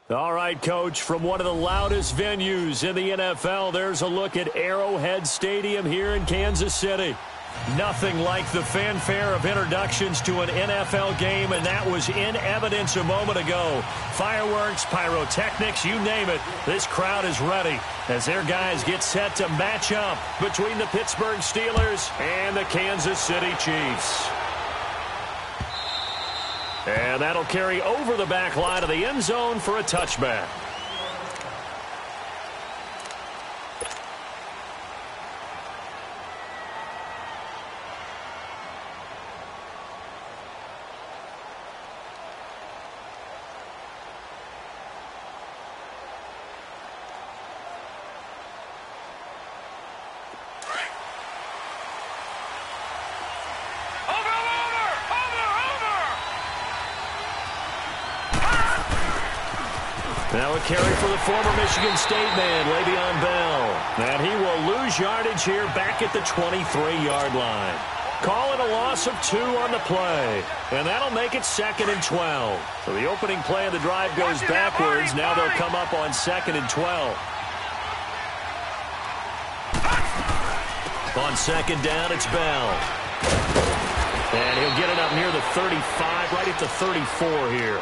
All right, Coach, from one of the loudest venues in the NFL, there's a look at Arrowhead Stadium here in Kansas City. Nothing like the fanfare of introductions to an NFL game, and that was in evidence a moment ago. Fireworks, pyrotechnics, you name it, this crowd is ready as their guys get set to match up between the Pittsburgh Steelers and the Kansas City Chiefs. And that'll carry over the back line of the end zone for a touchback. Now a carry for the former Michigan State man, Le'Veon Bell. And he will lose yardage here back at the 23-yard line. Calling a loss of 2 on the play. And that'll make it 2nd and 12. So the opening play of the drive goes backwards. Now they'll come up on 2nd and 12. On 2nd down, it's Bell. And he'll get it up near the 35, right at the 34 here.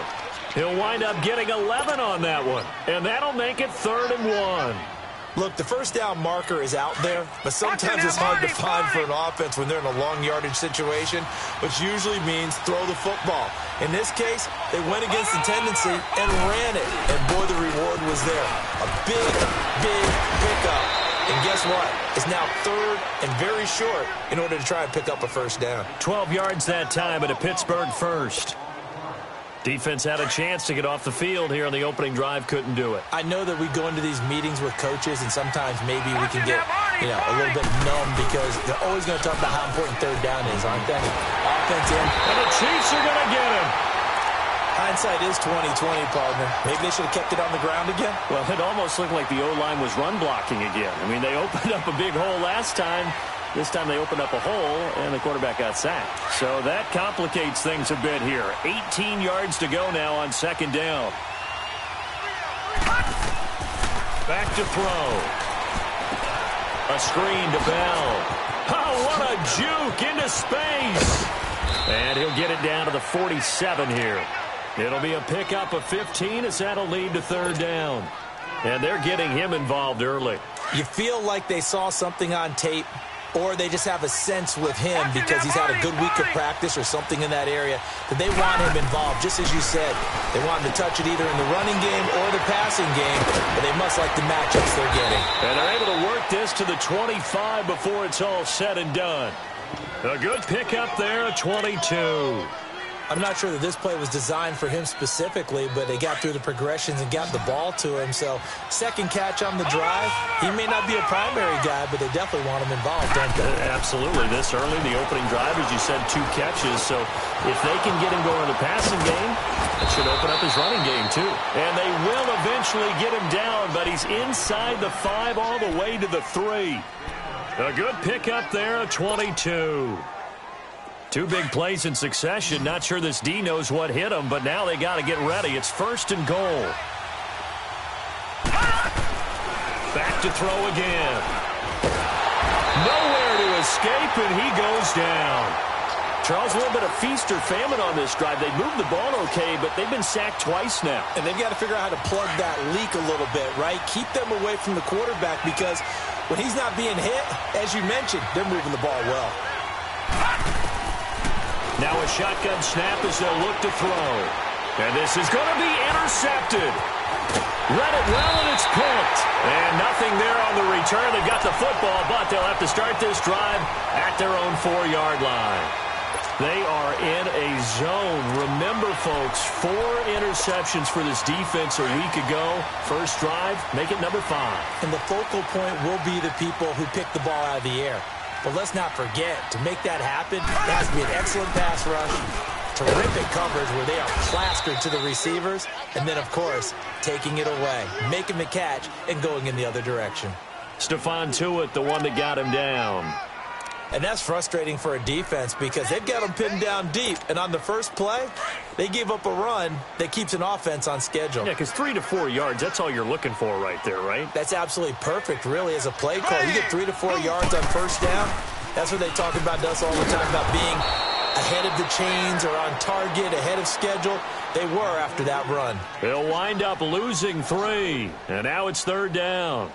He'll wind up getting 11 on that one, and that'll make it 3rd and 1. Look, the first down marker is out there, but sometimes it's hard to find for an offense when they're in a long yardage situation, which usually means throw the football. In this case, they went against the tendency and ran it, and boy, the reward was there. A big, big pickup. And guess what? It's now 3rd and very short in order to try and pick up a first down. 12 yards that time at a Pittsburgh first. Defense had a chance to get off the field here on the opening drive, couldn't do it. I know that we go into these meetings with coaches, and sometimes maybe we can get, a little bit numb because they're always going to talk about how important 3rd down is, aren't they? Offense in. And the Chiefs are going to get him. Hindsight is 20/20, partner. Maybe they should have kept it on the ground again. Well, it almost looked like the O-line was run blocking again. I mean, they opened up a big hole last time. This time they opened up a hole, and the quarterback got sacked. So that complicates things a bit here. 18 yards to go now on 2nd down. Back to throw. A screen to Bell. Oh, what a juke into space. And he'll get it down to the 47 here. It'll be a pickup of 15 as that'll lead to 3rd down. And they're getting him involved early. You feel like they saw something on tape, or they just have a sense with him because he's had a good week of practice or something in that area that they want him involved. Just as you said, they want him to touch it either in the running game or the passing game, but they must like the matchups they're getting. And they're able to work this to the 25 before it's all said and done. A good pickup there at 22. I'm not sure that this play was designed for him specifically, but they got through the progressions and got the ball to him. So, second catch on the drive. He may not be a primary guy, but they definitely want him involved, don't they? Absolutely. This early in the opening drive, as you said, 2 catches. So, if they can get him going in the passing game, it should open up his running game, too. And they will eventually get him down, but he's inside the 5 all the way to the 3. A good pickup there at 22. 2 big plays in succession. Not sure this D knows what hit him, but now they got to get ready. It's 1st and goal. Back to throw again. Nowhere to escape, and he goes down. Charles, a little bit of feast or famine on this drive. They moved the ball okay, but they've been sacked twice now. And they've got to figure out how to plug that leak a little bit, right? Keep them away from the quarterback because when he's not being hit, as you mentioned, they're moving the ball well. Now a shotgun snap as they'll look to throw. And this is going to be intercepted. Read it well, and it's picked. And nothing there on the return. They've got the football, but they'll have to start this drive at their own 4-yard line. They are in a zone. Remember, folks, 4 interceptions for this defense a week ago. First drive, make it number 5. And the focal point will be the people who pick the ball out of the air. But let's not forget, to make that happen, it has to be an excellent pass rush, terrific coverage where they are plastered to the receivers, and then, of course, taking it away, making the catch, and going in the other direction. Stephon Tuitt, the one that got him down. And that's frustrating for a defense because they've got them pinned down deep. And on the first play, they gave up a run that keeps an offense on schedule. Yeah, because 3 to 4 yards, that's all you're looking for right there, right? That's absolutely perfect, really, as a play call. You get 3 to 4 yards on first down. That's what they talk about to us all the time, about being ahead of the chains or on target, ahead of schedule. They were after that run. They'll wind up losing 3. And now it's 3rd down.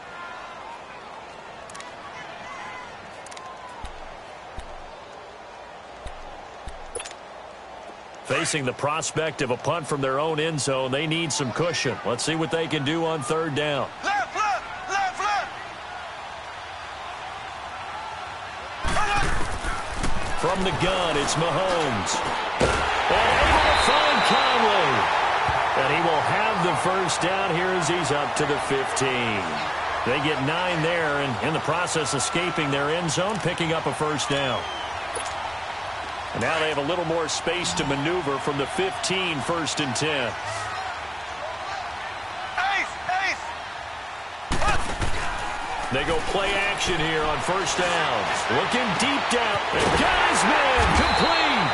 Facing the prospect of a punt from their own end zone, they need some cushion. Let's see what they can do on 3rd down. Left. From the gun, it's Mahomes. And able to find Conley. And he will have the first down here as he's up to the 15. They get 9 there, and in the process escaping their end zone, picking up a first down. And now they have a little more space to maneuver from the 15, 1st and 10. They go play action here on first downs. Looking deep down. And got his man complete.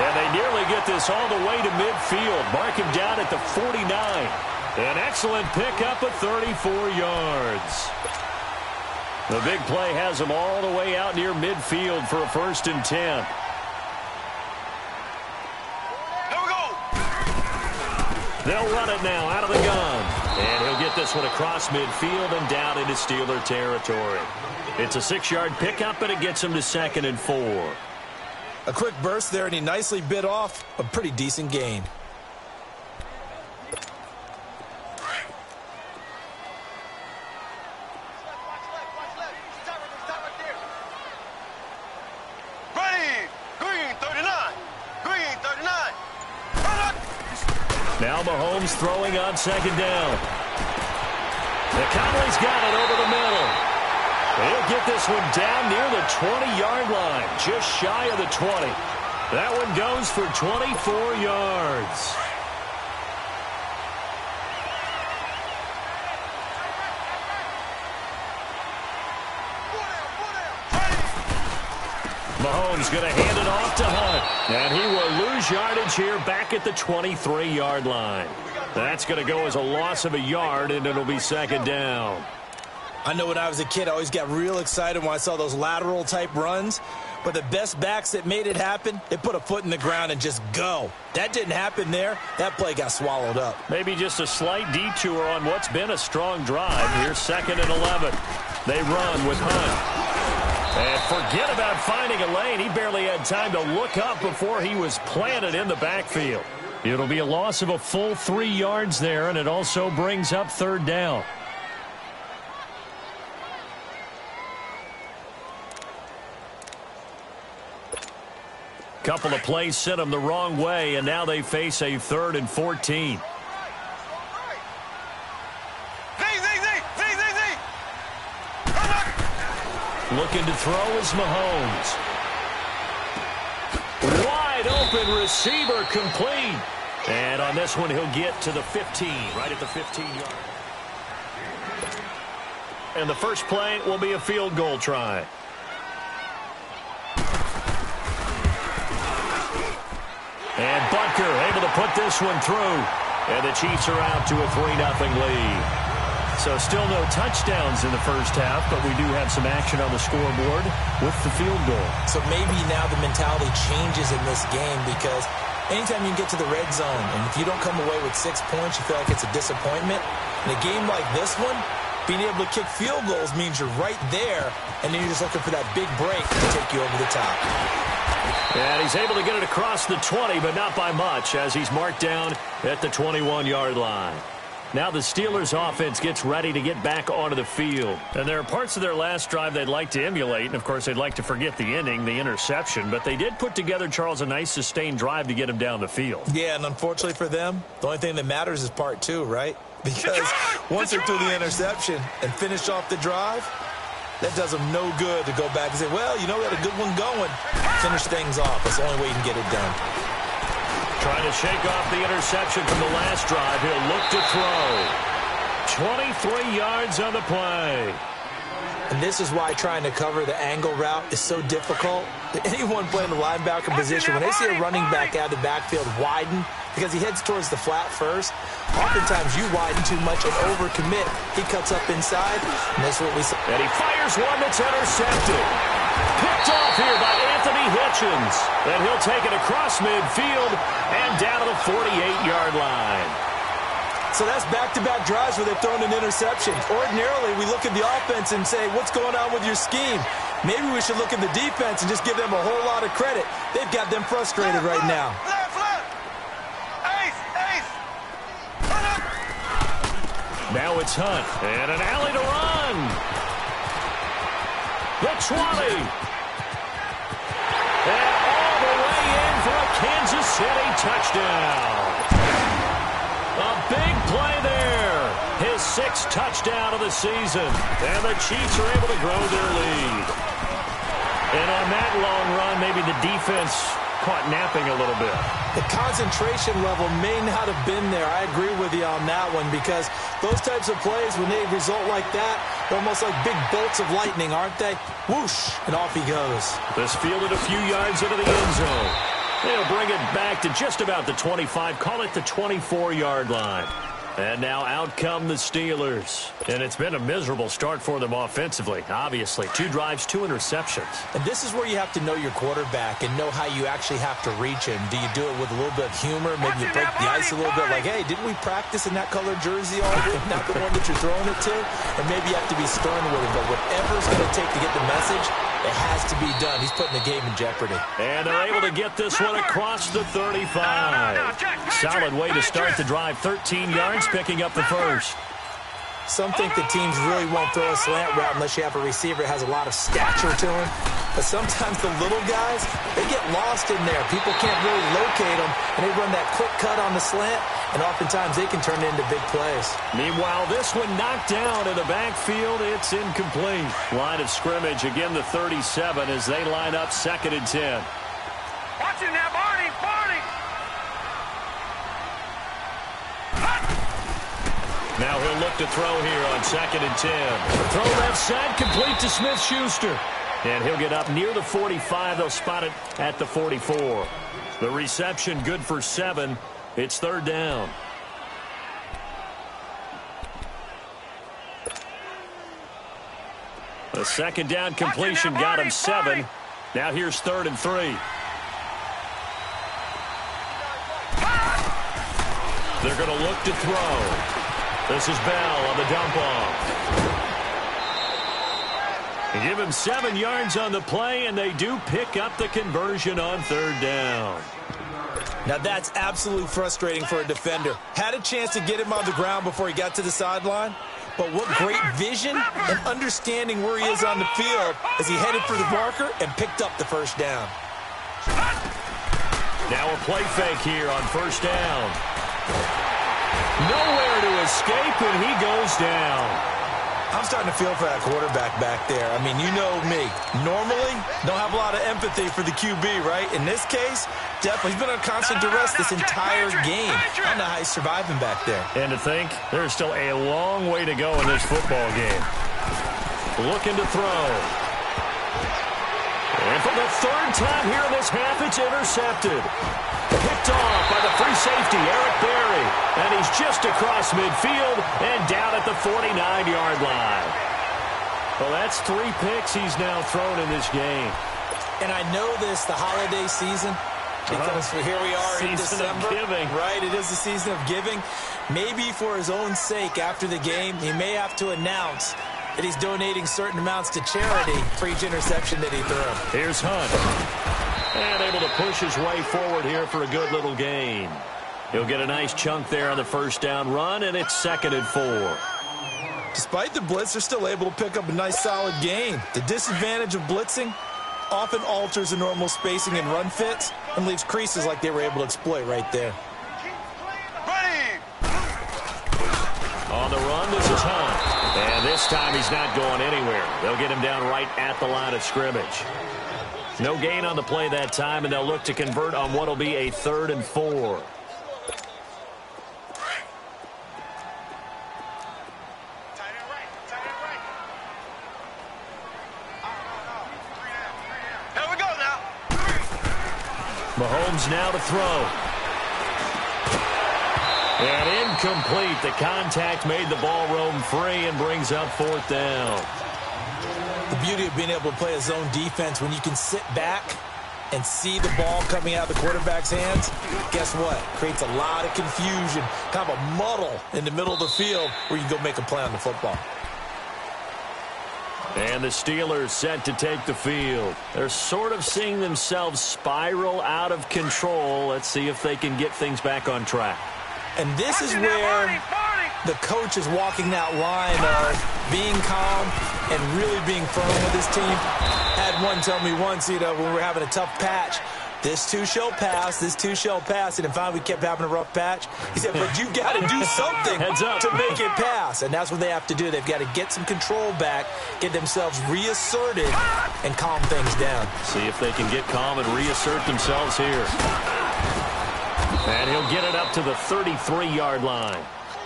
And they nearly get this all the way to midfield. Mark him down at the 49. An excellent pickup of 34 yards. The big play has them all the way out near midfield for a 1st and 10. They'll run it now out of the gun. And he'll get this one across midfield and down into Steeler territory. It's a 6-yard pickup, and it gets him to 2nd and 4. A quick burst there, and he nicely bit off a pretty decent gain. Now Mahomes throwing on 2nd down. And Conley's got it over the middle. He'll get this one down near the 20-yard line, just shy of the 20. That one goes for 24 yards. Mahomes going to hand it off to Hunt. And he will lose yardage here back at the 23-yard line. That's going to go as a loss of a yard, and it'll be 2nd down. I know when I was a kid, I always got real excited when I saw those lateral-type runs. But the best backs that made it happen, they put a foot in the ground and just go. That didn't happen there. That play got swallowed up. Maybe just a slight detour on what's been a strong drive. Here's 2nd and 11. They run with Hunt. And forget about finding a lane. He barely had time to look up before he was planted in the backfield. It'll be a loss of a full 3 yards there, and it also brings up 3rd down. Couple of plays sent them the wrong way, and now they face a 3rd and 14. Looking to throw is Mahomes. Wide open receiver complete. And on this one, he'll get to the 15, right at the 15-yard. And the first play will be a field goal try. And Butker able to put this one through. And the Chiefs are out to a 3-0 lead. So still no touchdowns in the first half, but we do have some action on the scoreboard with the field goal. So maybe now the mentality changes in this game because anytime you can get to the red zone, and if you don't come away with 6 points, you feel like it's a disappointment. In a game like this one, being able to kick field goals means you're right there, and then you're just looking for that big break to take you over the top. And he's able to get it across the 20, but not by much, as he's marked down at the 21-yard line. Now the Steelers offense gets ready to get back onto the field. And there are parts of their last drive they'd like to emulate. And, of course, they'd like to forget the ending, the interception. But they did put together, Charles, a nice sustained drive to get him down the field. Yeah, and unfortunately for them, the only thing that matters is part 2, right? Because once they threw the interception and finished off the drive, that does them no good to go back and say, well, you know, we had a good one going. Finish things off. That's the only way you can get it done. Trying to shake off the interception from the last drive. He'll look to throw. 23 yards on the play. And this is why trying to cover the angle route is so difficult. Anyone playing the linebacker position, when they see a running back out of the backfield widen, because he heads towards the flat first, oftentimes you widen too much and overcommit. He cuts up inside, and that's what we saw. And he fires one that's intercepted. Picked off here by Anthony Hitchens. And he'll take it across midfield and down to the 48-yard line. So that's back-to-back drives where they've thrown an interception. Ordinarily, we look at the offense and say, what's going on with your scheme? Maybe we should look at the defense and just give them a whole lot of credit. They've got them frustrated right now. Now it's Hunt, and an alley to run. The 20. And all the way in for a Kansas City touchdown. A big play there. His 6th touchdown of the season. And the Chiefs are able to grow their lead. And on that long run, maybe the defense caught napping a little bit. The concentration level may not have been there. I agree with you on that one, because those types of plays, when they result like that, they're almost like big bolts of lightning, aren't they? Whoosh, and off he goes. This fielded a few yards into the end zone. They'll bring it back to just about the 25, call it the 24-yard line. And now out come the Steelers. And it's been a miserable start for them offensively, obviously. 2 drives, 2 interceptions. And this is where you have to know your quarterback and know how you actually have to reach him. Do you do it with a little bit of humor? Maybe you break the ice a little bit, like, hey, didn't we practice in that colored jersey all week? Not the one that you're throwing it to? Or maybe you have to be stern with him. But whatever it's going to take to get the message, it has to be done. He's putting the game in jeopardy. And they're able to get this one across the 35. Solid way to start the drive. 13 yards, picking up the first. Some think the teams really won't throw a slant route unless you have a receiver that has a lot of stature to him. But sometimes the little guys, they get lost in there. People can't really locate them, and they run that quick cut on the slant, and oftentimes they can turn it into big plays. Meanwhile, this one knocked down in the backfield. It's incomplete. Line of scrimmage, again the 37 as they line up 2nd and 10. Watch it now, Barney, Barney! Now he'll look to throw here on 2nd and 10. Throw left side, complete to Smith-Schuster. And he'll get up near the 45. They'll spot it at the 44. The reception good for 7. It's 3rd down. The 2nd down completion got him 7. Now here's 3rd and 3. They're going to look to throw. This is Bell on the dump off. Give him 7 yards on the play, and they do pick up the conversion on 3rd down. Now that's absolutely frustrating for a defender. Had a chance to get him on the ground before he got to the sideline, but what great vision and understanding where he is on the field as he headed for the marker and picked up the 1st down. Now a play fake here on 1st down. Nowhere to escape, and he goes down. I'm starting to feel for that quarterback back there. I mean, you know me. Normally, don't have a lot of empathy for the QB, right? In this case, definitely. He's been under constant duress this entire game. I don't know how he's surviving back there. And to think, there's still a long way to go in this football game. Looking to throw. And for the 3rd time here in this half, it's intercepted. Picked off by the free safety, Eric Berry. And he's just across midfield and down at the 49-yard line. Well, that's 3 picks he's now thrown in this game. And I know this, the holiday season, because here we are in December. Giving. Right, it is the season of giving. Maybe for his own sake after the game, he may have to announce that he's donating certain amounts to charity for each interception that he threw. Here's Hunt. And able to push his way forward here for a good little gain. He'll get a nice chunk there on the 1st down run, and it's 2nd and 4. Despite the blitz, they're still able to pick up a nice solid gain. The disadvantage of blitzing often alters the normal spacing and run fits and leaves creases like they were able to exploit right there. On the run, this is Hunt. And this time he's not going anywhere. They'll get him down right at the line of scrimmage. No gain on the play that time, and they'll look to convert on what will be a 3rd and 4. Mahomes now to throw. And incomplete. The contact made the ball roam free and brings up 4th down. The beauty of being able to play a zone defense when you can sit back and see the ball coming out of the quarterback's hands, guess what? Creates a lot of confusion, kind of a muddle in the middle of the field where you can go make a play on the football. And the Steelers set to take the field. They're sort of seeing themselves spiral out of control. Let's see if they can get things back on track. And this is where the coach is walking that line of being calm and really being firm with his team. Had one tell me once, when we were having a tough patch, this too shall pass, this too shall pass. And finally we kept having a rough patch. He said, but you got to do something to make it pass. And that's what they have to do. They've got to get some control back, get themselves reasserted, and calm things down. See if they can get calm and reassert themselves here. And he'll get it up to the 33-yard line.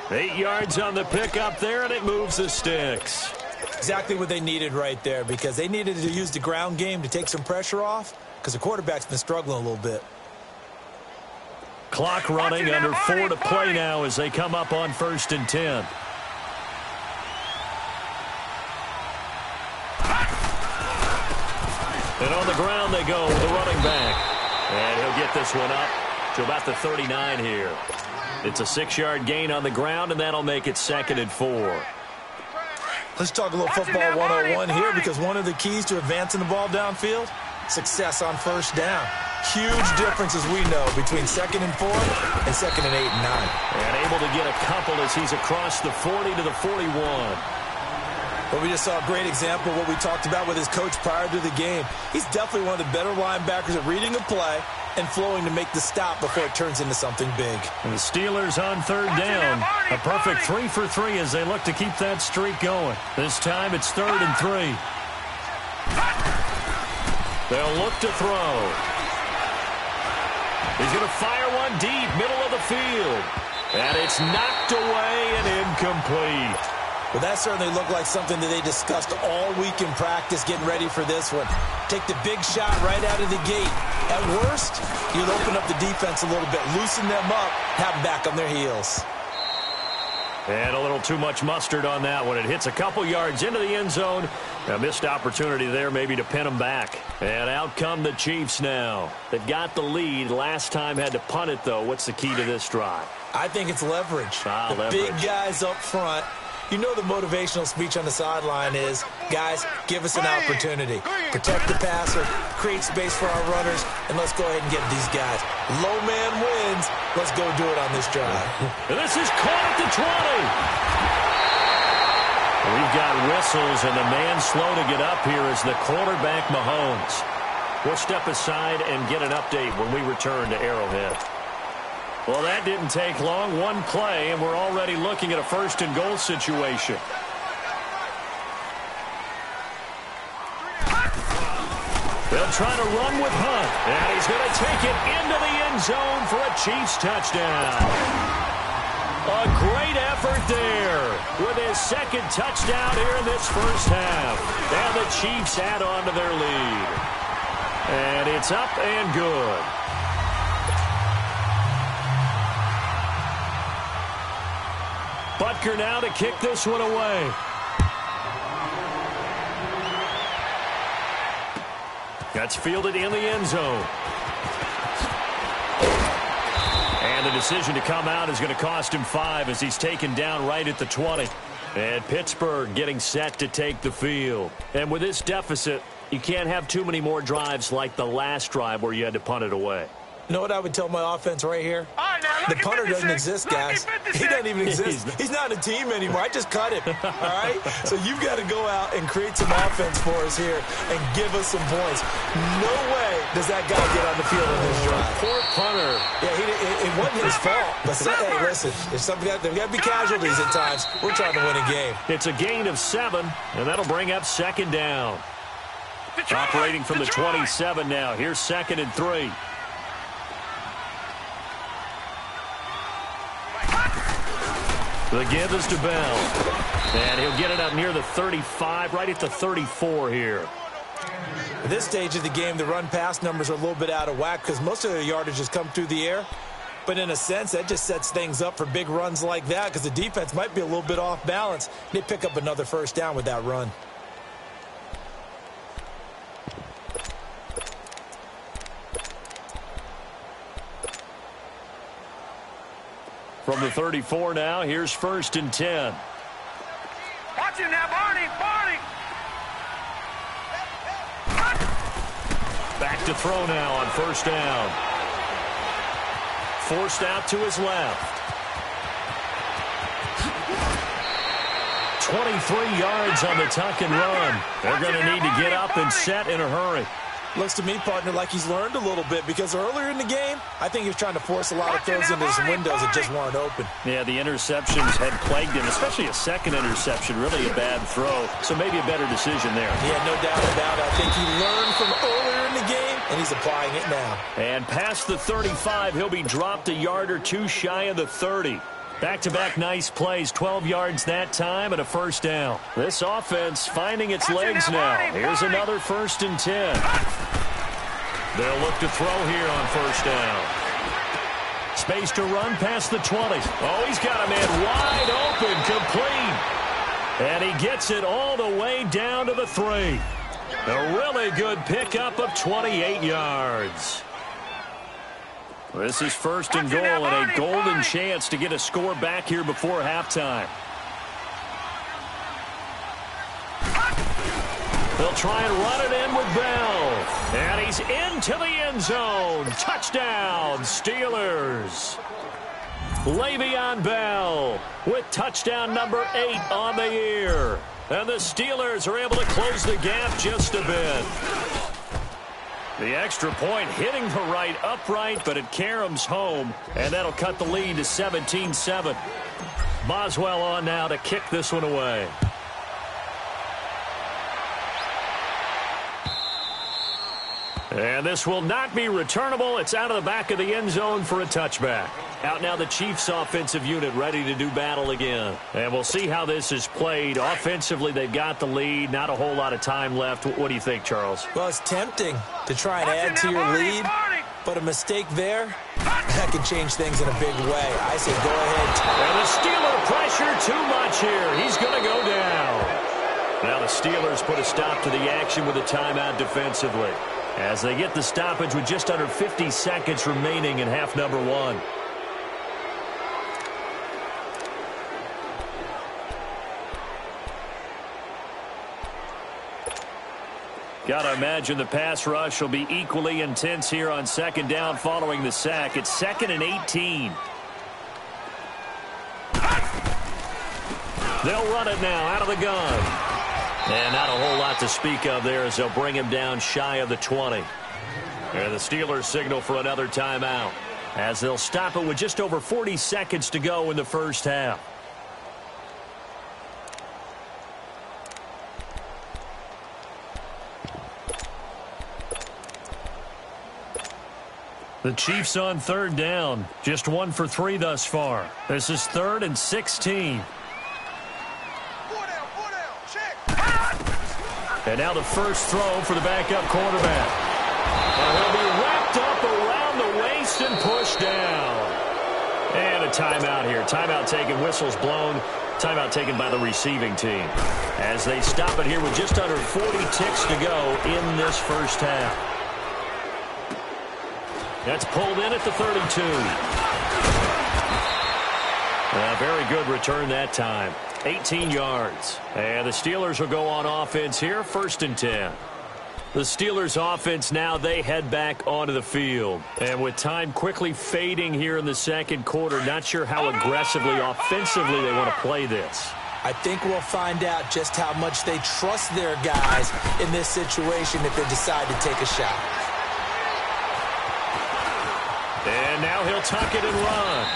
8 yards on the pickup there, and it moves the sticks. Exactly what they needed right there, because they needed to use the ground game to take some pressure off, because the quarterback's been struggling a little bit. Clock running, under 4 to play now as they come up on 1st and 10. And on the ground they go with the running back. And he'll get this one up to about the 39 here. It's a 6-yard gain on the ground, and that'll make it 2nd and 4. Let's talk a little football 101 here, because one of the keys to advancing the ball downfield, success on 1st down. Huge difference, as we know, between 2nd and 4 and 2nd and 8 and 9. And able to get a couple as he's across the 40 to the 41. But we just saw a great example of what we talked about with his coach prior to the game. He's definitely one of the better linebackers at reading a play and flowing to make the stop before it turns into something big. And the Steelers on 3rd down. A perfect 3 for 3 as they look to keep that streak going. This time it's 3rd and 3. They'll look to throw. He's going to fire one deep, middle of the field. And it's knocked away and incomplete. Well, that certainly looked like something that they discussed all week in practice, getting ready for this one. Take the big shot right out of the gate. At worst, you'll open up the defense a little bit, loosen them up, have them back on their heels. And a little too much mustard on that one. It hits a couple yards into the end zone. A missed opportunity there maybe to pin them back. And out come the Chiefs now. They've got the lead. Last time had to punt it, though. What's the key to this drive? I think it's leverage. Leverage. Big guys up front. You know the motivational speech on the sideline is, guys, give us an opportunity. Protect the passer, create space for our runners, and let's go ahead and get these guys. Low man wins. Let's go do it on this drive. And this is caught at the 20. We've got whistles, and the man slow to get up here is the quarterback, Mahomes. We'll step aside and get an update when we return to Arrowhead. Well, that didn't take long. One play, and we're already looking at a 1st and goal situation. They'll try to run with Hunt, and he's going to take it into the end zone for a Chiefs touchdown. A great effort there with his 2nd touchdown here in this 1st half. And the Chiefs add on to their lead. And it's up and good. Butker now to kick this one away. That's fielded in the end zone. And the decision to come out is going to cost him 5 as he's taken down right at the 20. And Pittsburgh getting set to take the field. And with this deficit, you can't have too many more drives like the last drive where you had to punt it away. You know what I would tell my offense right here? The punter doesn't exist, guys. He doesn't even exist. He's not a team anymore. I just cut him, all right? So you've got to go out and create some offense for us here and give us some points. No way does that guy get on the field in this drive. Poor punter. Yeah, it wasn't his fault. But hey, listen, there's got to be casualties at times. We're trying to win a game. It's a gain of 7, and that'll bring up 2nd down. Operating from the 27 now. Here's 2nd and 3. The give is to Bell. And he'll get it up near the 35, right at the 34 here. At this stage of the game, the run-pass numbers are a little bit out of whack because most of their yardage has come through the air. But in a sense, that just sets things up for big runs like that because the defense might be a little bit off balance. They pick up another first down with that run. From the 34 now, here's 1st and 10. Watch him now, Barney, Barney. Back to throw now on 1st down. Forced out to his left. 23 yards on the tuck and run. They're going to need to get up and set in a hurry. Looks to me, partner, like he's learned a little bit because earlier in the game, I think he was trying to force a lot of throws into his windows that just weren't open. Yeah, the interceptions had plagued him, especially a second interception, really a bad throw. So maybe a better decision there. Yeah, no doubt about it. I think he learned from earlier in the game, and he's applying it now. And past the 35, he'll be dropped a yard or two shy of the 30. Back-to-back nice plays, 12 yards that time and a first down. This offense finding its legs now. Here's another 1st and 10. They'll look to throw here on 1st down. Space to run past the 20. Oh, he's got a man wide open, complete. And he gets it all the way down to the 3. A really good pickup of 28 yards. This is 1st and goal and a golden chance to get a score back here before halftime. They'll try and run it in with Bell. And he's into the end zone. Touchdown, Steelers. Le'Veon Bell with touchdown number 8 on the year. And the Steelers are able to close the gap just a bit. The extra point hitting the right upright, but it caroms home, and that'll cut the lead to 17-7. Boswell on now to kick this one away. And this will not be returnable. It's out of the back of the end zone for a touchback. Out now the Chiefs offensive unit ready to do battle again. And we'll see how this is played. Offensively, they've got the lead. Not a whole lot of time left. What do you think, Charles? Well, it's tempting to try and add to your lead, but a mistake there, that could change things in a big way. I say go ahead. And the Steeler pressure too much here. He's going to go down. Now the Steelers put a stop to the action with a timeout defensively, as they get the stoppage with just under 50 seconds remaining in half number 1. Got to imagine the pass rush will be equally intense here on 2nd down following the sack. It's 2nd and 18. They'll run it now out of the gun. And not a whole lot to speak of there as they'll bring him down shy of the 20. And the Steelers signal for another timeout as they'll stop it with just over 40 seconds to go in the first half. The Chiefs on 3rd down. Just 1 for 3 thus far. This is 3rd and 16. And now the first throw for the backup quarterback. He'll be wrapped up around the waist and pushed down. And a timeout here. Timeout taken, whistles blown. Timeout taken by the receiving team, as they stop it here with just under 40 ticks to go in this first half. That's pulled in at the 32. A very good return that time. 18 yards. And the Steelers will go on offense here, 1st and 10. The Steelers offense now, they head back onto the field. And with time quickly fading here in the 2nd quarter, not sure how aggressively, offensively they want to play this. I think we'll find out just how much they trust their guys in this situation if they decide to take a shot. And now he'll tuck it and run.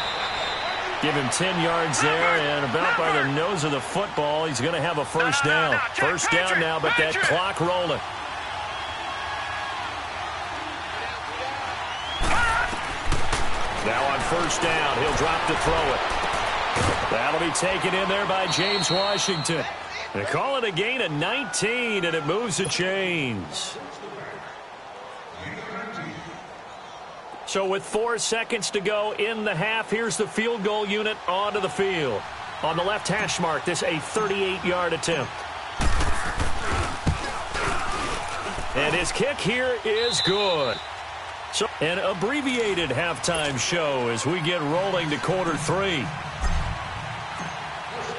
Give him 10 yards there, and about by the nose of the football, he's going to have a first down. First down now, but that clock rolling. Now on first down, he'll drop to throw it. That'll be taken in there by James Washington. They call it a gain of 19, and it moves the chains. So with 4 seconds to go in the half, here's the field goal unit onto the field. On the left hash mark, this a 38-yard attempt. And his kick here is good. So an abbreviated halftime show as we get rolling to quarter 3.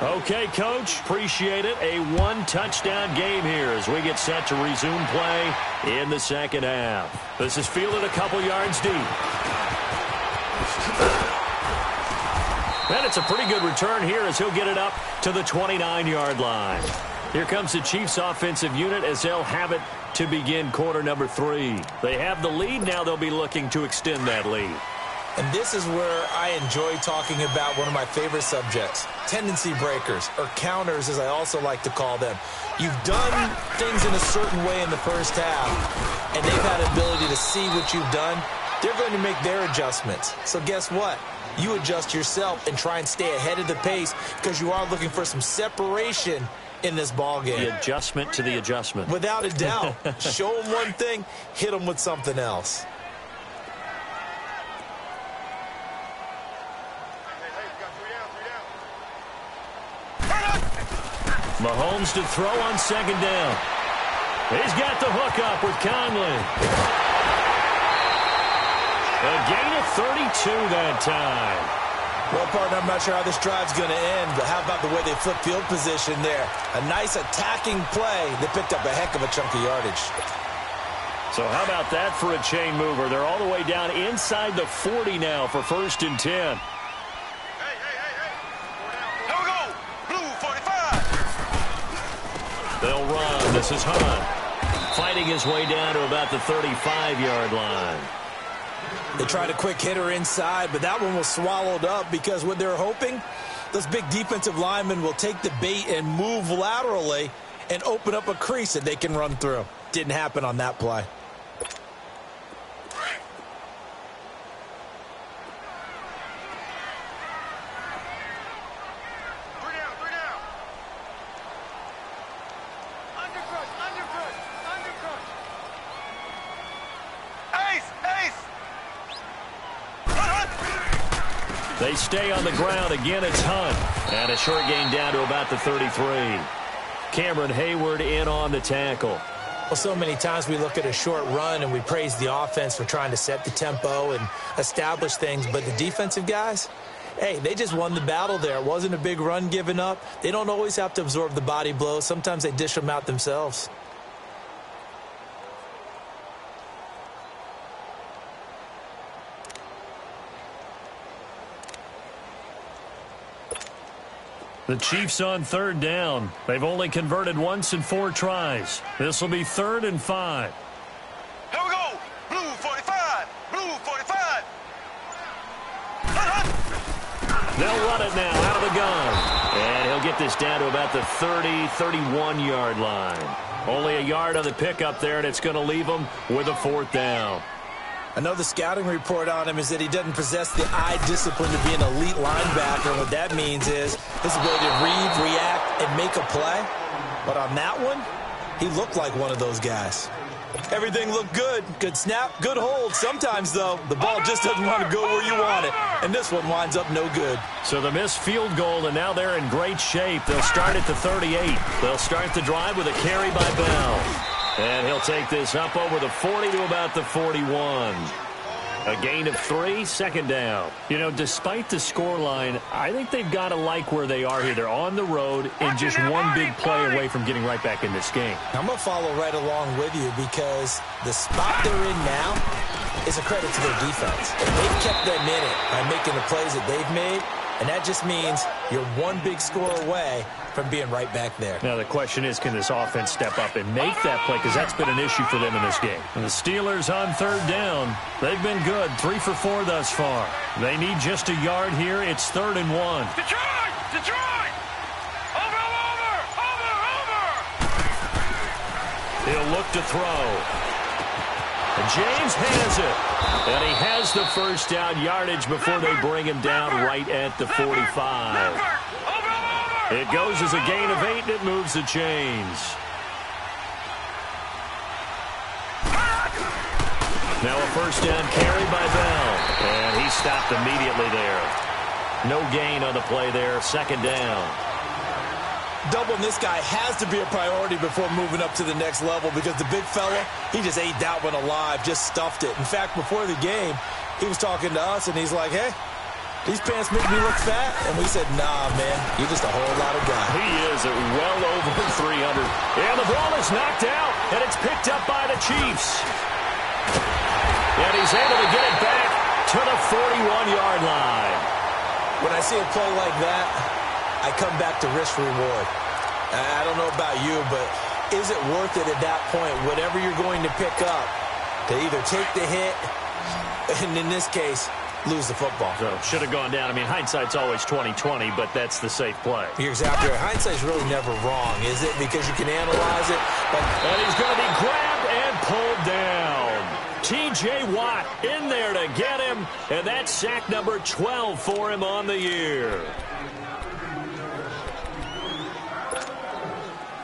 Okay, Coach, appreciate it. A one-touchdown game here as we get set to resume play in the second half. This is fielded a couple yards deep. And it's a pretty good return here as he'll get it up to the 29-yard line. Here comes the Chiefs offensive unit as they'll have it to begin quarter number 3. They have the lead. Now they'll be looking to extend that lead. And this is where I enjoy talking about one of my favorite subjects, tendency breakers, or counters as I also like to call them. You've done things in a certain way in the first half, and they've had the ability to see what you've done. They're going to make their adjustments. So guess what? You adjust yourself and try and stay ahead of the pace because you are looking for some separation in this ball game. The adjustment to the adjustment. Without a doubt. Show them one thing, hit them with something else. Mahomes to throw on second down. He's got the hook up with Conley. A gain of 32 that time. Well, partner, I'm not sure how this drive's going to end, but how about the way they flip field position there? A nice attacking play. They picked up a heck of a chunk of yardage. So how about that for a chain mover? They're all the way down inside the 40 now for 1st and 10. They'll run. This is Hunt. Fighting his way down to about the 35-yard line. They tried a quick hitter inside, but that one was swallowed up because what they're hoping, those big defensive linemen will take the bait and move laterally and open up a crease that they can run through. Didn't happen on that play. They stay on the ground. Again, it's Hunt. And a short gain down to about the 33. Cameron Hayward in on the tackle. Well, so many times we look at a short run and we praise the offense for trying to set the tempo and establish things. But the defensive guys, hey, they just won the battle there. It wasn't a big run given up. They don't always have to absorb the body blows. Sometimes they dish them out themselves. The Chiefs on 3rd down. They've only converted once in 4 tries. This will be 3rd and 5. Here we go. Blue 45. Blue 45. They'll run it now out of the gun. And he'll get this down to about the 30-31-yard line. Only a yard on the pickup there, and it's going to leave them with a 4th down. I know the scouting report on him is that he doesn't possess the eye discipline to be an elite linebacker. What that means is his ability to read, react, and make a play. But on that one, he looked like one of those guys. Everything looked good. Good snap, good hold. Sometimes, though, the ball just doesn't want to go where you want it. And this one winds up no good. So the missed field goal, and now they're in great shape. They'll start at the 38. They'll start the drive with a carry by Bell. And he'll take this up over the 40 to about the 41. A gain of 3, 2nd down. You know, despite the scoreline, I think they've got to like where they are here. They're on the road and just one big play away from getting right back in this game. I'm going to follow right along with you because the spot they're in now is a credit to their defense. They've kept them in it by making the plays that they've made, and that just means you're one big score away from being right back there. Now the question is, can this offense step up and make that play? Because that's been an issue for them in this game. And the Steelers on 3rd down. They've been good, 3 for 4 thus far. They need just a yard here. It's 3rd and 1. Detroit! Detroit! Over! He'll look to throw. And James has it. And he has the 1st down yardage before they bring him down right at the 45. It goes as a gain of 8, and it moves the chains. Now a first down carry by Bell. And he stopped immediately there. No gain on the play there. Second down. Doubling this guy has to be a priority before moving up to the next level because the big fella, he just ate that one alive, just stuffed it. In fact, before the game, he was talking to us, and he's like, hey, these pants make me look fat. And we said, nah, man, you're just a whole lot of guy. He is at well over 300. And the ball is knocked out, and it's picked up by the Chiefs. And he's able to get it back to the 41-yard line. When I see a play like that, I come back to risk-reward. I don't know about you, but is it worth it at that point, whatever you're going to pick up, to either take the hit, and in this case, lose the football? So should have gone down. I mean, hindsight's always 20/20, but that's the safe play. You're exactly right. Hindsight's really never wrong, is it? Because you can analyze it. And he's going to be grabbed and pulled down. T.J. Watt in there to get him, and that's sack number 12 for him on the year.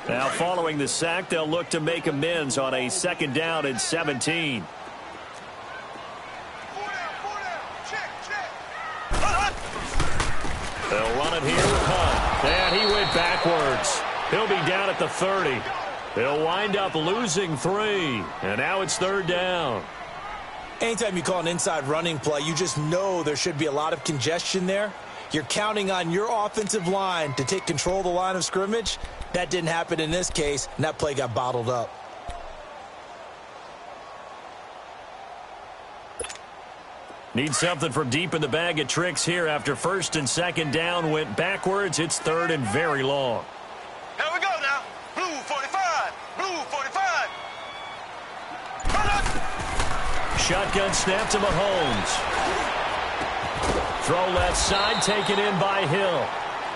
Now, following the sack, they'll look to make amends on a second down and 17. They'll run it here with Hunt. And he went backwards. He'll be down at the 30. They'll wind up losing 3. And now it's third down. Anytime you call an inside running play, you just know there should be a lot of congestion there. You're counting on your offensive line to take control of the line of scrimmage. That didn't happen in this case, and that play got bottled up. Need something from deep in the bag of tricks here after first and second down went backwards. It's third and very long. Here we go now. Blue 45. Blue 45. Shotgun snap to Mahomes. Throw left side, taken in by Hill.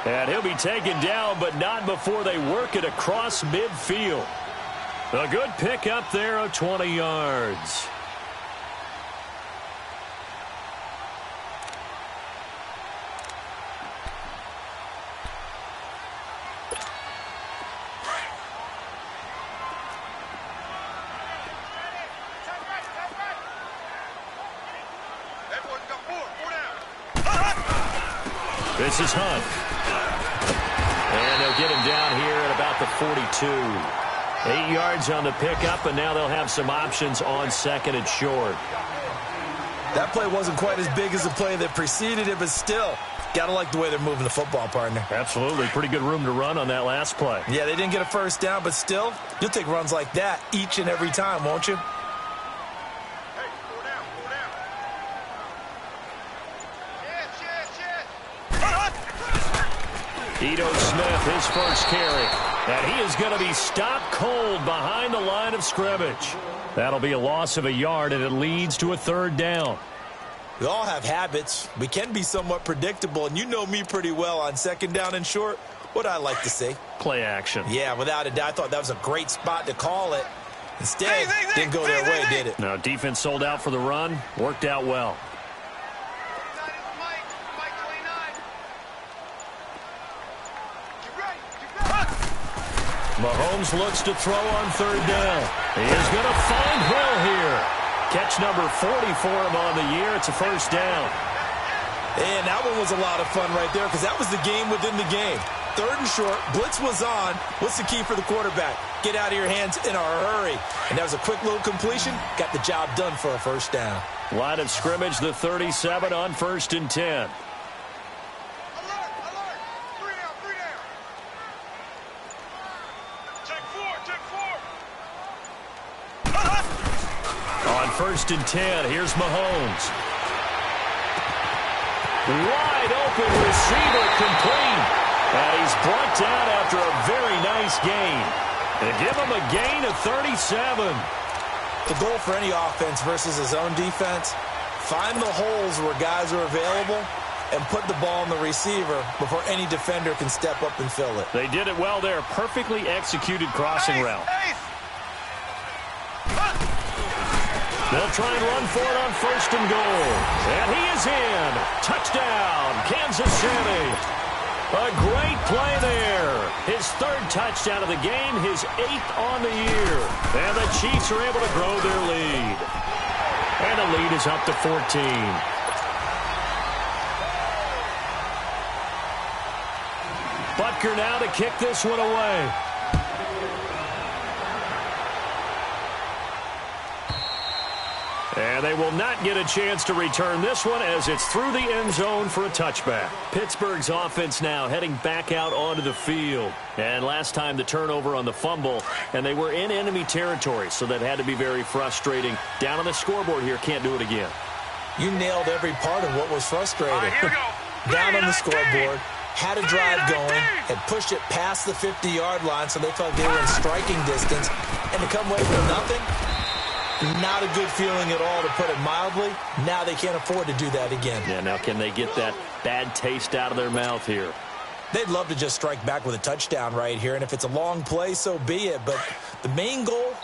And he'll be taken down, but not before they work it across midfield. A good pickup there of 20 yards. This is Hunt. And they'll get him down here at about the 42. 8 yards on the pickup, and now they'll have some options on second and short. That play wasn't quite as big as the play that preceded it, but still, got to like the way they're moving the football, partner. Absolutely. Pretty good room to run on that last play. Yeah, they didn't get a first down, but still, you'll take runs like that each and every time, won't you? Ito Smith, his first carry. And he is going to be stopped cold behind the line of scrimmage. That'll be a loss of a yard, and it leads to a third down. We all have habits. We can be somewhat predictable, and you know me pretty well on second down and short. What I like to see? Play action. Yeah, without a doubt. I thought that was a great spot to call it. Instead, didn't go their way, did it? No, defense sold out for the run. Worked out well. Mahomes looks to throw on third down. He is going to find Hill here. Catch number 40 for him on the year. It's a first down. And that one was a lot of fun right there because that was the game within the game. Third and short, blitz was on. What's the key for the quarterback? Get out of your hands in a hurry. And that was a quick little completion. Got the job done for a first down. Line of scrimmage, the 37 on first and 10. First and 10. Here's Mahomes. Wide open receiver complete. And he's brought down after a very nice gain. And give him a gain of 37. The goal for any offense versus his own defense, find the holes where guys are available and put the ball on the receiver before any defender can step up and fill it. They did it well there. Perfectly executed crossing route. They'll try and run for it on first and goal. And he is in. Touchdown, Kansas City. A great play there. His third touchdown of the game, his 8th on the year. And the Chiefs are able to grow their lead. And the lead is up to 14. Butker now to kick this one away. And they will not get a chance to return this one as it's through the end zone for a touchback. Pittsburgh's offense now heading back out onto the field. And last time the turnover on the fumble, and they were in enemy territory, so that had to be very frustrating. Down on the scoreboard here, can't do it again. You nailed every part of what was frustrating. All right, here we go. Down on the scoreboard, had a drive going, had pushed it past the 50-yard line, so they felt they were in striking distance. And to come away with nothing, not a good feeling at all, to put it mildly. Now they can't afford to do that again. Yeah, now can they get that bad taste out of their mouth here? They'd love to just strike back with a touchdown right here, and if it's a long play, so be it. But the main goal,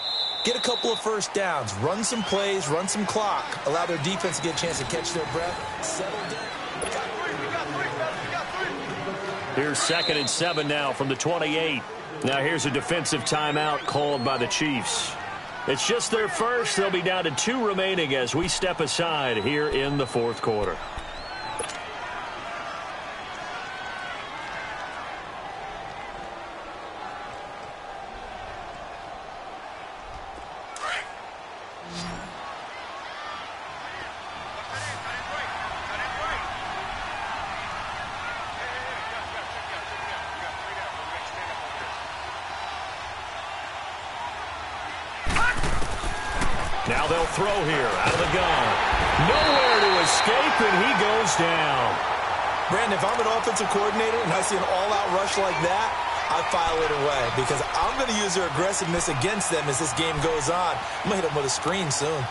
get a couple of first downs, run some plays, run some clock, allow their defense to get a chance to catch their breath, settle down. We got three. Here's 2nd and 7 now from the 28. Now here's a defensive timeout called by the Chiefs. It's just their first. They'll be down to 2 remaining as we step aside here in the 4th quarter. Now they'll throw here out of the gun. Nowhere to escape, and he goes down. Brandon, if I'm an offensive coordinator and I see an all-out rush like that, I file it away because I'm going to use their aggressiveness against them as this game goes on. I'm going to hit them with a screen soon.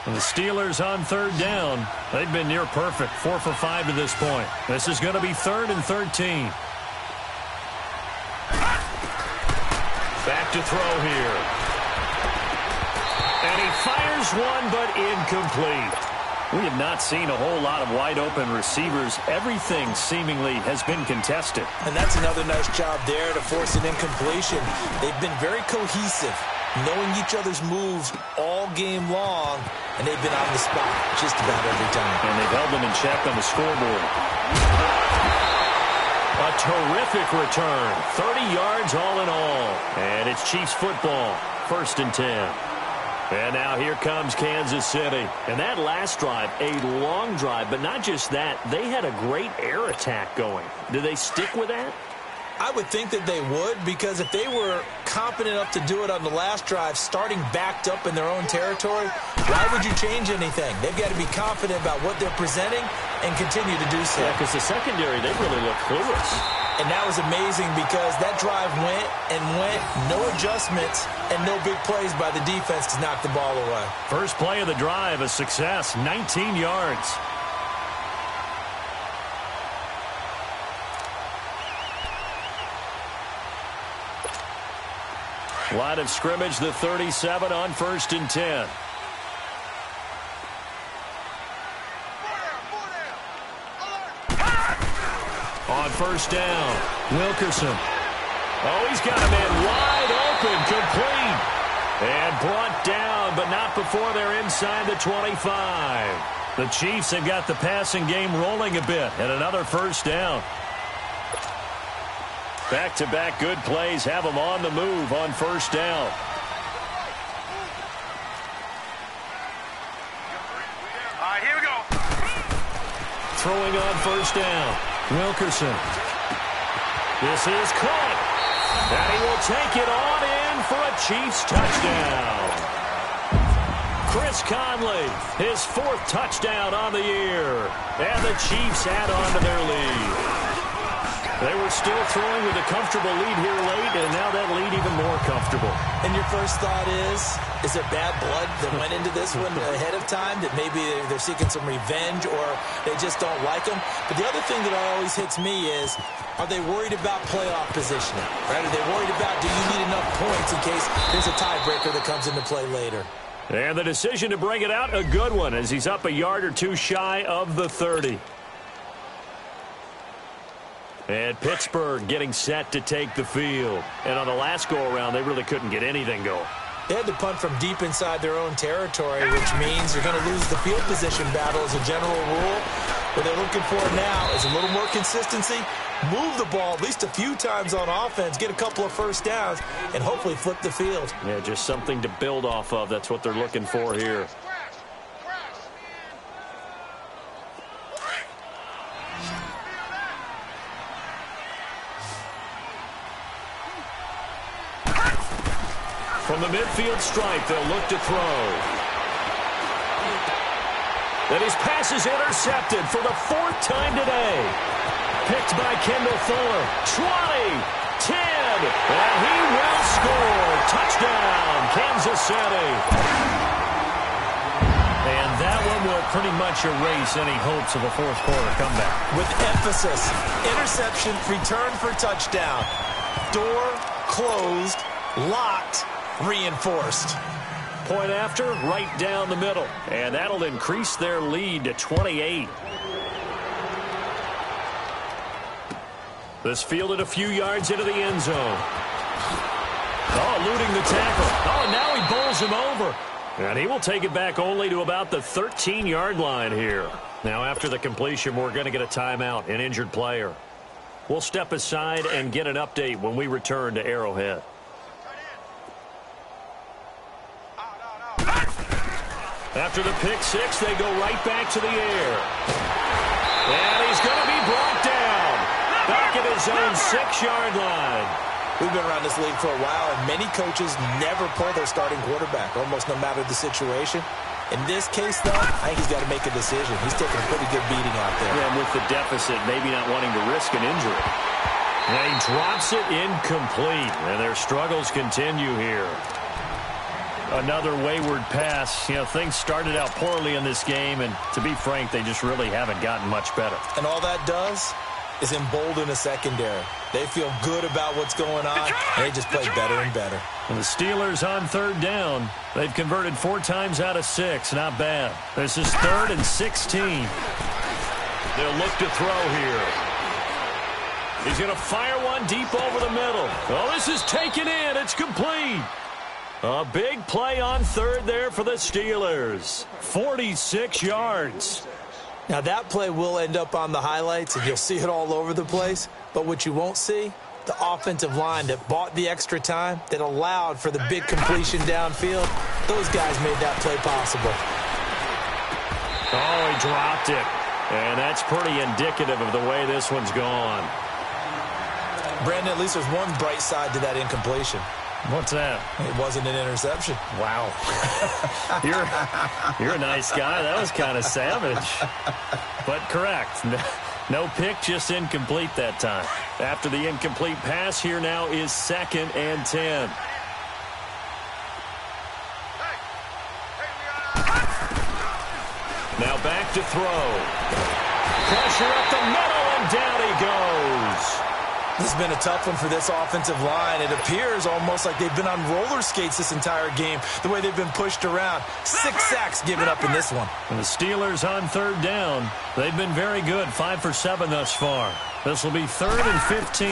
And the Steelers on 3rd down. They've been near perfect, 4 for 5 to this point. This is going to be 3rd and 13. Back to throw here. And he fires one, but incomplete. We have not seen a whole lot of wide-open receivers. Everything seemingly has been contested. And that's another nice job there to force an incompletion. They've been very cohesive, knowing each other's moves all game long, and they've been on the spot just about every time. And they've held them in check on the scoreboard. A terrific return. 30 yards all in all. And it's Chiefs football. 1st and 10. And now here comes Kansas City. And that last drive, a long drive, but not just that. They had a great air attack going. Do they stick with that? I would think that they would, because if they were competent enough to do it on the last drive, starting backed up in their own territory, why would you change anything? They've got to be confident about what they're presenting and continue to do so. Yeah, because the secondary, they really look clueless. And that was amazing because that drive went and went, no adjustments, and no big plays by the defense to knock the ball away. First play of the drive, a success, 19 yards. Line of scrimmage, the 37 on 1st and 10. On 1st down, Wilkerson. Oh, he's got a man wide open, complete. And brought down, but not before they're inside the 25. The Chiefs have got the passing game rolling a bit, and another 1st down. Back-to-back good plays have them on the move on 1st down. All right, here we go. Throwing on 1st down, Wilkerson. This is caught. And he will take it on in for a Chiefs touchdown. Chris Conley, his 4th touchdown on the year. And the Chiefs add on to their lead. They were still throwing with a comfortable lead here late, and now that lead even more comfortable. And your first thought is there bad blood that went into this one ahead of time, that maybe they're seeking some revenge or they just don't like them? But the other thing that always hits me is, are they worried about playoff positioning? Right? Are they worried about, do you need enough points in case there's a tiebreaker that comes into play later? And the decision to bring it out, a good one, as he's up a yard or two shy of the 30. And Pittsburgh getting set to take the field. And on the last go-around, they really couldn't get anything going. They had to punt from deep inside their own territory, which means you're going to lose the field position battle as a general rule. What they're looking for now is a little more consistency, move the ball at least a few times on offense, get a couple of first downs, and hopefully flip the field. Yeah, just something to build off of. That's what they're looking for here. From the midfield stripe, they'll look to throw. And his pass is intercepted for the 4th time today. Picked by Kendall Fuller. 20, 10, and he will score. Touchdown, Kansas City. And that one will pretty much erase any hopes of a fourth quarter comeback. With emphasis, interception, return for touchdown. Door closed, locked, reinforced. Point after, right down the middle. And that'll increase their lead to 28. This fielded a few yards into the end zone. Oh, eluding the tackle. Oh, and now he bowls him over. And he will take it back only to about the 13-yard line here. Now, after the completion, we're going to get a timeout, an injured player. We'll step aside and get an update when we return to Arrowhead. After the pick six, they go right back to the air. And he's going to be brought down. Back at his own 6-yard line. We've been around this league for a while, and many coaches never pull their starting quarterback, almost no matter the situation. In this case, though, I think he's got to make a decision. He's taking a pretty good beating out there. Yeah, and with the deficit, maybe not wanting to risk an injury. And he drops it incomplete, and their struggles continue here. Another wayward pass. You know, things started out poorly in this game, and to be frank, they just really haven't gotten much better. And all that does is embolden a secondary. They feel good about what's going on, and they just play better and better. And the Steelers on 3rd down. They've converted 4 times out of 6. Not bad. This is 3rd and 16. They'll look to throw here. He's going to fire one deep over the middle. Oh, this is taken in. It's complete. A big play on 3rd there for the Steelers. 46 yards. Now, that play will end up on the highlights, and you'll see it all over the place. But what you won't see, the offensive line that bought the extra time, that allowed for the big completion downfield, those guys made that play possible. Oh, he dropped it. And that's pretty indicative of the way this one's gone. Brandon, at least there's one bright side to that incompletion. What's that? It wasn't an interception. Wow. You're a nice guy. That was kind of savage. But correct. No pick, just incomplete that time. After the incomplete pass, here now is 2nd and 10. Now back to throw. Pressure up the middle, and down he goes. This has been a tough one for this offensive line. It appears almost like they've been on roller skates this entire game, the way they've been pushed around. 6 sacks given up in this one. And the Steelers on 3rd down. They've been very good, 5 for 7 thus far. This will be 3rd and 15.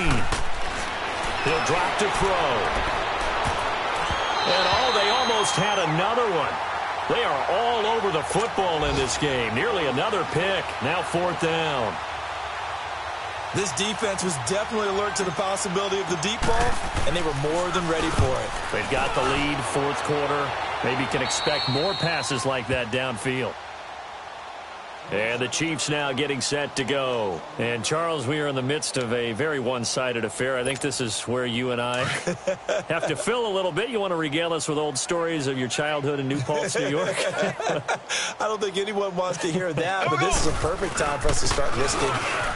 He'll drop to throw. And they almost had another one. They are all over the football in this game. Nearly another pick. Now 4th down. This defense was definitely alert to the possibility of the deep ball, and they were more than ready for it. They've got the lead, 4th quarter. Maybe can expect more passes like that downfield. And the Chiefs now getting set to go. And, Charles, we are in the midst of a very one-sided affair. I think this is where you and I have to fill a little bit. You want to regale us with old stories of your childhood in New Paltz, New York? I don't think anyone wants to hear that, but this is a perfect time for us to start listing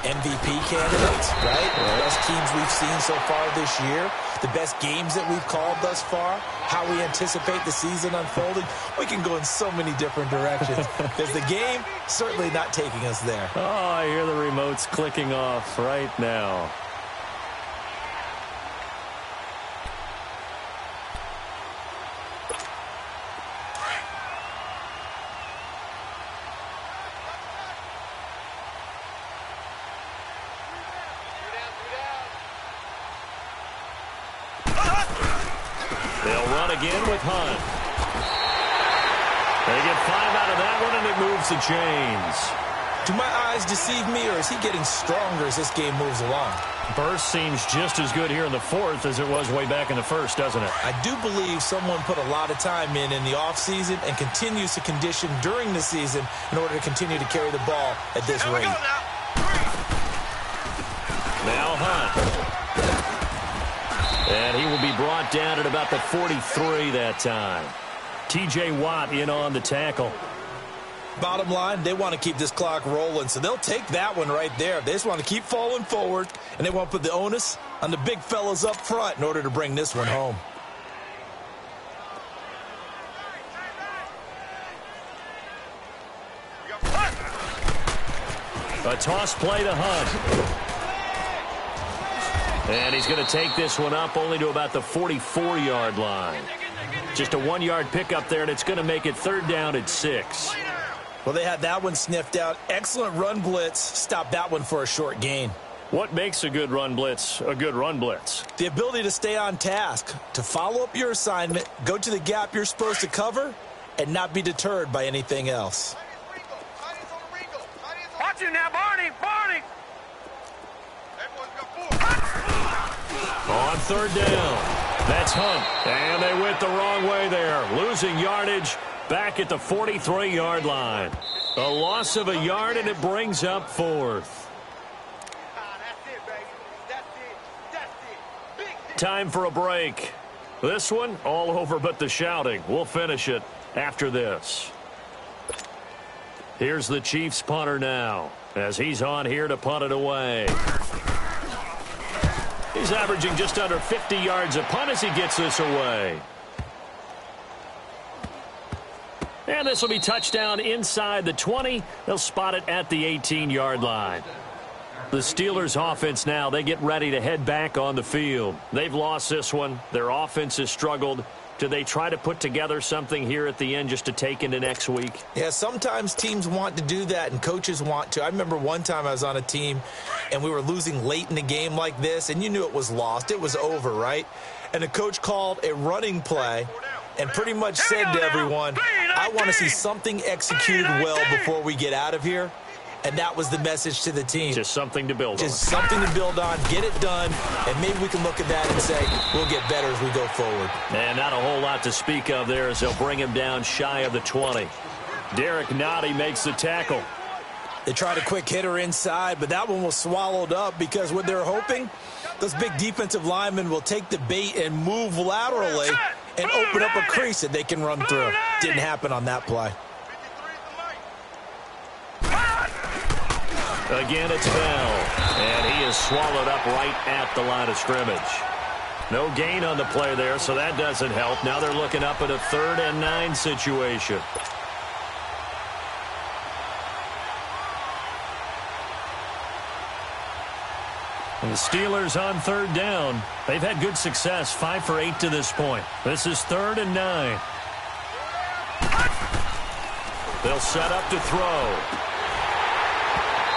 MVP candidates, right? The best teams we've seen so far this year, the best games that we've called thus far, how we anticipate the season unfolding. We can go in so many different directions because the game certainly not taking us there. Oh, I hear the remotes clicking off right now. run again with Hunt. They get 5 out of that one, and it moves the chains. Do my eyes deceive me, or is he getting stronger as this game moves along? Burst seems just as good here in the fourth as it was way back in the first, doesn't it? I do believe someone put a lot of time in the offseason and continues to condition during the season in order to continue to carry the ball at this rate. Now Hunt. And he will be brought down at about the 43 that time. T.J. Watt in on the tackle. Bottom line, they want to keep this clock rolling, so they'll take that one right there. They just want to keep falling forward, and they want to put the onus on the big fellas up front in order to bring this one home. A toss play to Hunt. And he's going to take this one up only to about the 44-yard line. Just a 1-yard pickup there, and it's going to make it 3rd down at 6. Well, they had that one sniffed out. Excellent run blitz. Stop that one for a short gain. What makes a good run blitz a good run blitz? The ability to stay on task, to follow up your assignment, go to the gap you're supposed to cover, and not be deterred by anything else. Watch it now, Barney! Barney! On 3rd down, that's Hunt. And they went the wrong way there, losing yardage back at the 43-yard line. A loss of a yard, and it brings up 4th. Time for a break. This one, all over but the shouting. We'll finish it after this. Here's the Chiefs punter now, as he's on here to punt it away. He's averaging just under 50 yards a punt as he gets this away. And this will be touchdown inside the 20. They'll spot it at the 18-yard line. The Steelers offense now, they get ready to head back on the field. They've lost this one. Their offense has struggled. Do they try to put together something here at the end just to take into next week? Yeah, sometimes teams want to do that and coaches want to. I remember one time I was on a team and we were losing late in the game like this, and you knew it was lost. It was over, right? And the coach called a running play and pretty much said to everyone, I want to see something executed well before we get out of here. And that was the message to the team. Just something to build on. Just something to build on, get it done, and maybe we can look at that and say we'll get better as we go forward. And not a whole lot to speak of there as they'll bring him down shy of the 20. Derek Nottie makes the tackle. They tried a quick hitter inside, but that one was swallowed up because what they're hoping, those big defensive linemen will take the bait and move laterally and open up a crease that they can run through. Didn't happen on that play. Again, it's Bell, and he is swallowed up right at the line of scrimmage. No gain on the play there, so that doesn't help. Now they're looking up at a 3rd and 9 situation. And the Steelers on 3rd down. They've had good success, 5 for 8 to this point. This is 3rd and 9. They'll set up to throw.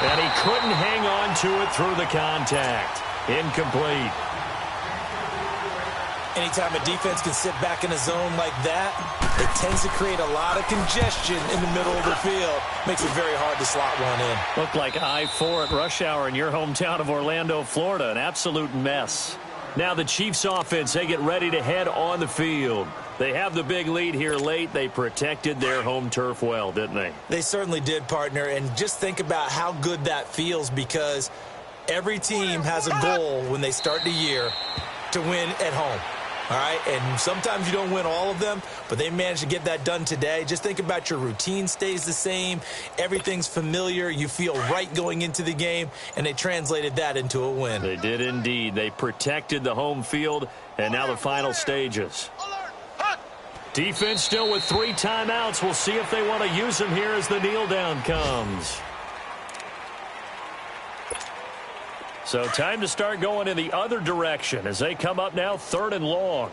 And he couldn't hang on to it through the contact. Incomplete. Anytime a defense can sit back in a zone like that, it tends to create a lot of congestion in the middle of the field. Makes it very hard to slot one in. Looked like I-4 at rush hour in your hometown of Orlando, Florida. An absolute mess. Now the Chiefs offense, they get ready to head on the field. They have the big lead here late. They protected their home turf well, didn't they? They certainly did, partner. And just think about how good that feels, because every team has a goal when they start the year to win at home. All right, and sometimes you don't win all of them, but they managed to get that done today. Just think about your routine stays the same. Everything's familiar. You feel right going into the game, and they translated that into a win. They did indeed. They protected the home field, and now the final stages. Defense still with 3 timeouts. We'll see if they want to use them here as the kneel down comes. So time to start going in the other direction as they come up now 3rd and long.